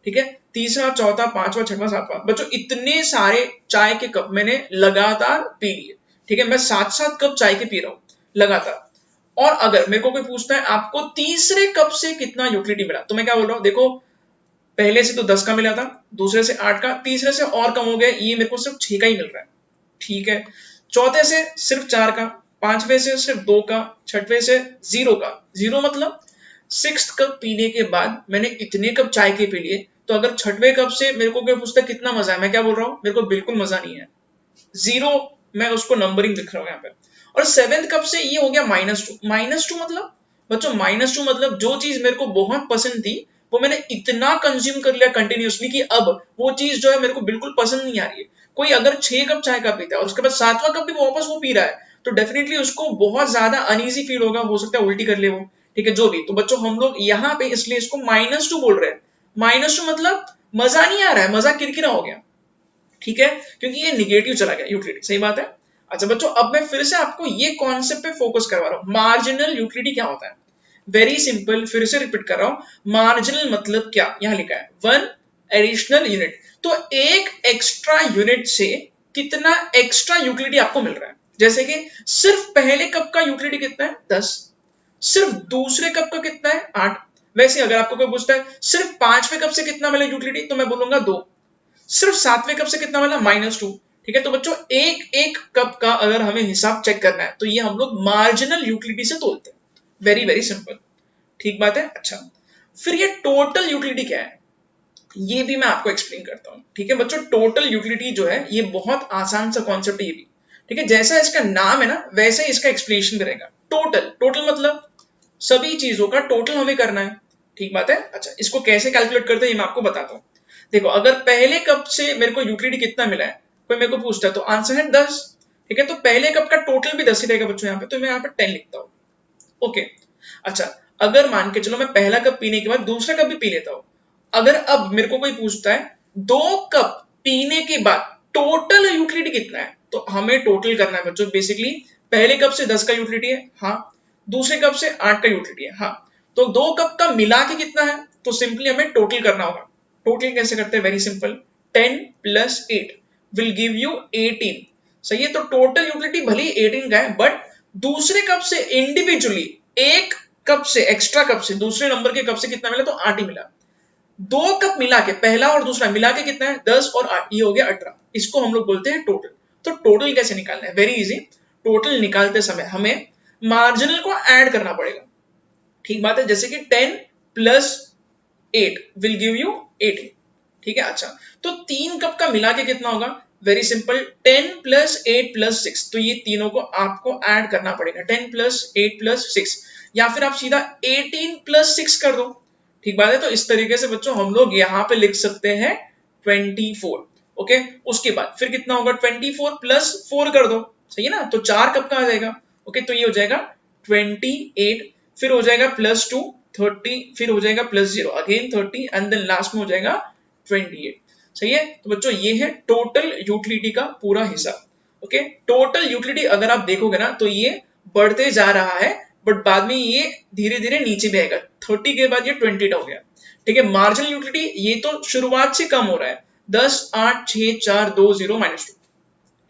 ठीक है, तीसरा, चौथा, पांचवा, छठवां, सातवां, बच्चों इतने सारे चाय के कप मैंने लगातार पी लिए। ठीक है, मैं सात सात कप चाय के पी रहा हूं लगातार। और अगर मेरे को कोई पूछता है आपको तीसरे कप से कितना यूटिलिटी मिला, तो मैं क्या बोल रहा हूँ, देखो पहले से तो 10 का मिला था, दूसरे से 8 का, तीसरे से और कम हो गया, ये मेरे को सिर्फ 6 का ही मिल रहा है। ठीक है, चौथे से सिर्फ 4 का, पांचवे से सिर्फ 2 का, छठवे से 0 का। 0 मतलब 6th कप पीने के बाद मैंने इतने कप चाय के पी लिए। तो अगर छठवे कप से मेरे को कोई पूछता है कितना मजा है, मैं क्या बोल रहा हूँ, मेरे को बिल्कुल मजा नहीं है, 0, मैं उसको नंबरिंग लिख रहा हूँ यहाँ पे। और 7th कप से ये हो गया -2। -2 मतलब बच्चों, -2 मतलब जो चीज मेरे को बहुत पसंद थी वो मैंने इतना कंज्यूम कर लिया कंटिन्यूसली कि अब वो चीज जो है मेरे को बिल्कुल पसंद नहीं आ रही है। कोई अगर 6 कप चाय का पीता है और उसके बाद 7वां कप भी वापस वो पी रहा है, तो डेफिनेटली उसको बहुत ज्यादा अनईजी फील होगा, हो सकता है उल्टी कर ले वो। ठीक है, जो भी, तो बच्चों हम लोग यहाँ पे इसलिए इसको -2 बोल रहे हैं। -2 मतलब मजा नहीं आ रहा है, मजा किरकिरा हो गया। ठीक है, क्योंकि ये निगेटिव चला गया यूटिलिटी, सही बात है। अच्छा बच्चों, अब मैं फिर से आपको ये कॉन्सेप्ट पे फोकस करवा रहा हूँ, मार्जिनल यूटिलिटी क्या होता है। वेरी सिंपल, फिर से रिपीट कर रहा हूं, मार्जिनल मतलब क्या, यहां लिखा है 1 एडिशनल यूनिट। तो एक एक्स्ट्रा यूनिट से कितना एक्स्ट्रा यूटिलिटी आपको मिल रहा है। जैसे कि सिर्फ पहले कप का यूटिलिटी कितना है, 10, सिर्फ दूसरे कप का कितना है, 8। वैसे अगर आपको कोई पूछता है सिर्फ पांचवें कप से कितना मिला यूटिलिटी, तो मैं बोलूंगा 2। सिर्फ 7वें कप से कितना मिला, -2। ठीक है, तो बच्चों एक एक कप का अगर हमें हिसाब चेक करना है, तो ये हम लोग मार्जिनल यूटिलिटी से तोलते हैं। वेरी वेरी सिंपल, ठीक बात है। अच्छा, फिर ये टोटल यूटिलिटी क्या है, ये भी मैं आपको एक्सप्लेन करता हूं। ठीक है बच्चों, टोटल यूटिलिटी जो है ये बहुत आसान सा कॉन्सेप्ट है ये भी। ठीक है, जैसा इसका नाम है ना, वैसे ही इसका एक्सप्लेनेशन करेगा। टोटल, टोटल मतलब सभी चीजों का टोटल हमें करना है। ठीक बात है। अच्छा, इसको कैसे कैलकुलेट करते हैं ये मैं आपको बताता हूँ। देखो, अगर पहले कप से मेरे को यूटिलिटी कितना मिला है, कोई मेरे को पूछता है, तो आंसर है 10। ठीक है, तो पहले कप का टोटल भी 10 ही रहेगा बच्चों यहाँ पे, तो मैं यहाँ पे 10 लिखता हूँ। ओके। अच्छा, अगर मान के चलो मैं पहला कप पीने के बाद दूसरा कप भी पी लेता हूं, अगर अब मेरे को कोई पूछता है 2 कप पीने के बाद टोटल यूटिलिटी कितना है, तो हमें टोटल करना है बच्चों। बेसिकली पहले कप से 10 का यूटिलिटी है, हाँ, दूसरे कप से 8 का यूटिलिटी है, हाँ, तो 2 कप का मिला के कितना है, तो सिंपली हमें टोटल करना होगा। टोटल कैसे करते हैं, very simple, 10 + 8 will give you 18। सही है, तो टोटल यूटिलिटी भले ही 18 का है, बट दूसरे कप से इंडिविजुअली एक कप से, एक्स्ट्रा कप से, दूसरे नंबर के कप से कितना मिला, तो 8 ही मिला। 2 कप मिला के, पहला और दूसरा मिला के कितना है, 10 और 8, ये हो गया 18। इसको हम लोग बोलते हैं टोटल। तो टोटल कैसे निकालना है, वेरी इजी। टोटल निकालते समय हमें मार्जिनल को ऐड करना पड़ेगा। ठीक बात है, जैसे कि 10 + 8 विल गिव यू 18। ठीक है। अच्छा, तो 3 कप का मिला के कितना होगा, वेरी सिंपल, 10 + 8 + 6, तो ये तीनों को आपको ऐड करना पड़ेगा, 10 + 8 + 6, या फिर आप सीधा 18 + 6 कर दो। ठीक बात है, तो इस तरीके से बच्चों हम लोग यहाँ पे लिख सकते हैं 24। ओके, उसके बाद फिर कितना होगा, 24 + 4 कर दो, सही है ना, तो 4 कप का आ जाएगा। ओके, तो ये हो जाएगा 28, फिर हो जाएगा +2 30, फिर हो जाएगा +0 अगेन 30, एंड देन लास्ट में हो जाएगा 28। सही है, तो बच्चों ये है टोटल यूटिलिटी का पूरा हिसाब। ओके, टोटल यूटिलिटी अगर आप देखोगे ना, तो ये बढ़ते जा रहा है, बट बाद में ये धीरे धीरे नीचे भी आएगा। 30 के बाद ये 28 हो गया। ठीक है, मार्जिनल यूटिलिटी ये तो शुरुआत से कम हो रहा है, 10 8 6 4 2 0 -2।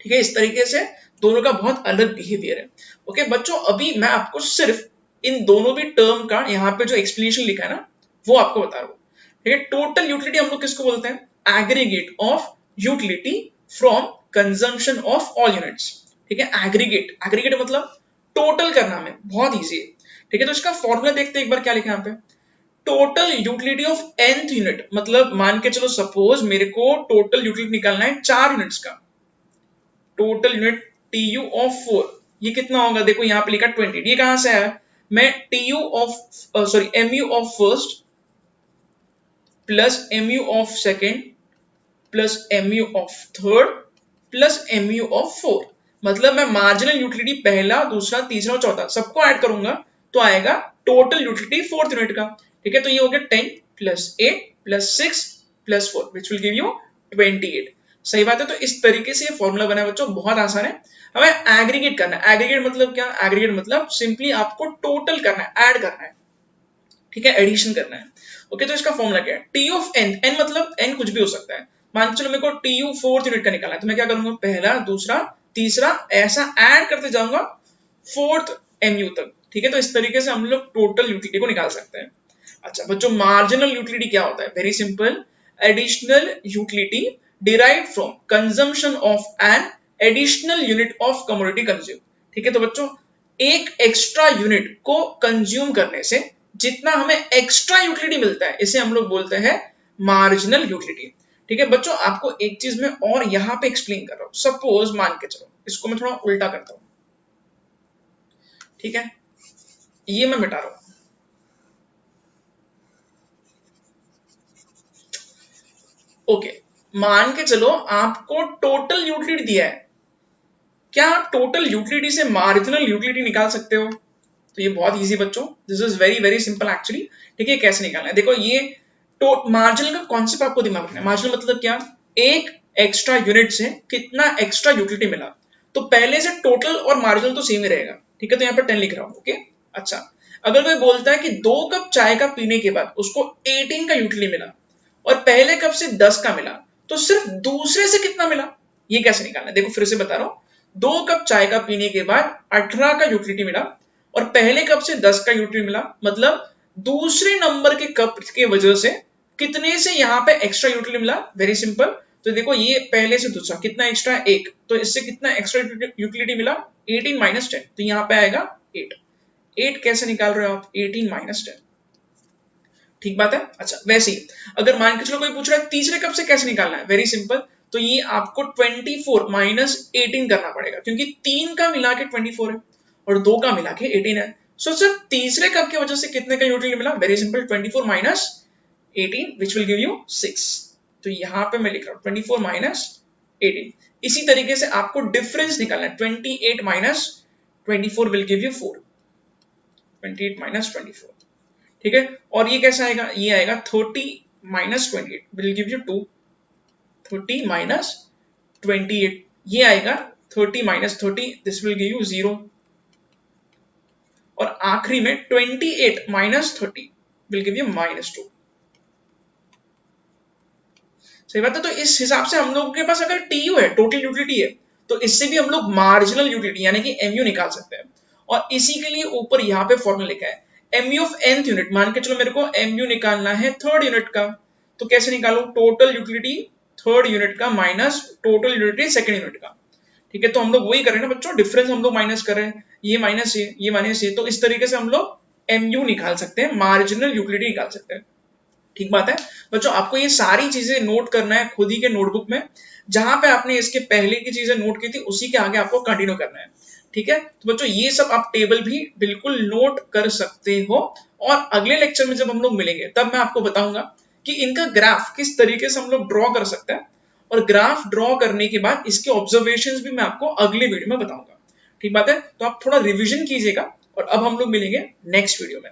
ठीक है, इस तरीके से दोनों का बहुत अलग बिहेवियर है। ओके बच्चों, अभी मैं आपको सिर्फ इन दोनों भी टर्म का यहाँ पे जो एक्सप्लेनेशन लिखा है ना, वो आपको बता रहा हूँ। ठीक है, टोटल यूटिलिटी हम लोग किसको बोलते हैं, aggregate of utility from consumption of all units. ठीक है, एग्रीगेट, एग्रीगेट मतलब टोटल करना में बहुत ईजी है। ठीक है, तो इसका फॉर्मूला देखते हैं एक बार, क्या लिखा है यहाँ पे, total utility of nth unit, मतलब मान के चलो सपोज मेरे को टोटल यूटिलिटी निकालना है 4 यूनिट्स का, टोटल यूनिट TU ऑफ 4, ये कितना होगा, देखो यहाँ पे लिखा 20, ये कहां से आया, मैं TU of sorry MU of first plus MU of second plus MU of third plus MU of fourth, मतलब मैं मार्जिनल यूटिलिटी पहला, दूसरा, तीसरा और चौथा सबको ऐड करूंगा तो आएगा टोटल यूटिलिटी फोर्थ यूनिट का। ठीक है, तो ये हो गया 10 plus 8 plus 6 plus 4 which will give you 28। सही बात है। तो इस तरीके से ये फॉर्मूला बना है बच्चों, बहुत आसान है। हमें एग्रीगेट करना है। एग्रीगेट मतलब क्या? एग्रीगेट मतलब सिंपली आपको टोटल करना है, ऐड करना है। ठीक है, एडिशन करना है। ओके, तो इसका फॉर्मूला क्या है? टी ऑफ एन, एन मतलब एन कुछ भी हो सकता है। मान चलो मेरे को टी यू फोर्थ यूनिट का निकालना है, तो मैं क्या करूंगा? पहला, दूसरा, तीसरा, ऐसा ऐड करते जाऊंगा फोर्थ एमयू तक। ठीक है, तो इस तरीके से हम लोग टोटल यूटिलिटी को निकाल सकते हैं। अच्छा बच्चों, मार्जिनल यूटिलिटी क्या होता है? Very simple, additional utility derived from consumption of an additional unit of commodity consume. ठीक है, तो बच्चों एक एक्स्ट्रा यूनिट को कंज्यूम करने से जितना हमें एक्स्ट्रा यूटिलिटी मिलता है, इसे हम लोग बोलते हैं मार्जिनल यूटिलिटी। ठीक है बच्चों, आपको एक चीज मैं और यहां पे एक्सप्लेन कर रहा हूं। सपोज मान के चलो, इसको मैं थोड़ा उल्टा करता हूं। ठीक है, ये मैं मिटा रहा हूं। ओके, मान के चलो आपको टोटल यूटिलिटी दिया है। क्या आप टोटल यूटिलिटी से मार्जिनल यूटिलिटी निकाल सकते हो? तो ये बहुत इजी बच्चों, this is very very simple actually. ठीक है, कैसे निकालना है? देखो, ये तो मार्जिनल का कॉन्सेप्ट आपको दिमाग में रखना है। मार्जिनल मतलब क्या? एक एक्स्ट्रा यूनिट से कितना एक्स्ट्रा यूटिलिटी मिला। तो पहले से टोटल और मार्जिनल तो सेम ही रहेगा। ठीक है, तो यहाँ पर 10 लिख रहा हूँ। ओके, अच्छा, अगर कोई बोलता है कि 2 कप चाय का पीने के बाद उसको 18 का यूटिलिटी मिला और पहले कप से 10 का मिला, तो सिर्फ दूसरे से कितना मिला, ये कैसे निकालना है? देखो फिर से बता रहा हूं। 2 कप चाय का पीने के बाद 18 का यूटिलिटी मिला और पहले कप से 10 का यूटिलिटी मिला, मतलब दूसरे नंबर के कप की वजह से कितने से यहाँ पे एक्स्ट्रा यूटिलिटी मिला। वेरी सिंपल, तो देखो ये पहले से दूसरा कितना एक्स्ट्रा, 1, तो इससे कितना एक्स्ट्रा यूटिलिटी मिला? 18 माइनस 10, तो यहाँ पे आएगा 8। 8 कैसे निकाल रहे हो आप? 18 माइनस 10। ठीक बात है। अच्छा, वैसे ही अगर मान के चलो कोई पूछ रहा है तीसरे कप से कैसे निकालना है, वेरी सिंपल, तो ये आपको 24 माइनस 18 करना पड़ेगा, क्योंकि 3 का मिला के 24 है और 2 का मिला के 18 है। सो सिर्फ तीसरे कप की वजह से कितने का यूटिलिटी मिला? Very simple, 24 minus 18 which will give you 6। तो यहाँ पे मैं लिख रहा हूँ 24 माइनस 18। इसी तरीके से आपको डिफरेंस निकालना है। 28 minus 24 will give you 4। 28 minus 24। ठीक है, और ये कैसा आएगा? ये आएगा 30 minus 28 will give you 2। 30 minus 28 ये आएगा 30 minus 30, this will give you 0। और आखिरी में 28 माइनस 30 विल गिव यू -2। सही बात है। तो इस हिसाब से हम लोगों के पास अगर टीयू है, टोटल यूटिलिटी है, तो इससे भी हम लोग मार्जिनल यूटिलिटी यानी कि एमयू निकाल सकते हैं। और इसी के लिए ऊपर यहाँ पे फॉर्मूला लिखा है एमयू ऑफ nth यूनिट। मान के चलो मेरे को एमयू निकालना है थर्ड यूनिट का, तो कैसे निकालू? टोटल यूटिलिटी थर्ड यूनिट का minus total utility second unit का। ठीक है, तो हम लोग वही कर रहे हैं ना बच्चों, डिफरेंस हम लोग माइनस कर रहे हैं, ये माइनस ये माइनस ये, तो इस तरीके से हम लोग एमयू निकाल सकते हैं, मार्जिनल यूटिलिटी निकाल सकते हैं। ठीक बात है बच्चों, आपको ये सारी चीजें नोट करना है खुद ही के नोटबुक में। जहां पे आपने इसके पहले की चीजें नोट की थी उसी के आगे आपको कंटिन्यू करना है। ठीक है, तो बच्चों ये सब आप टेबल भी बिल्कुल नोट कर सकते हो। और अगले लेक्चर में जब हम लोग मिलेंगे तब मैं आपको बताऊंगा कि इनका ग्राफ किस तरीके से हम लोग ड्रॉ कर सकते हैं। और ग्राफ ड्रॉ करने के बाद इसके ऑब्जर्वेशंस भी मैं आपको अगले वीडियो में बताऊंगा। ठीक बात है, तो आप थोड़ा रिविजन कीजिएगा और अब हम लोग मिलेंगे नेक्स्ट वीडियो में।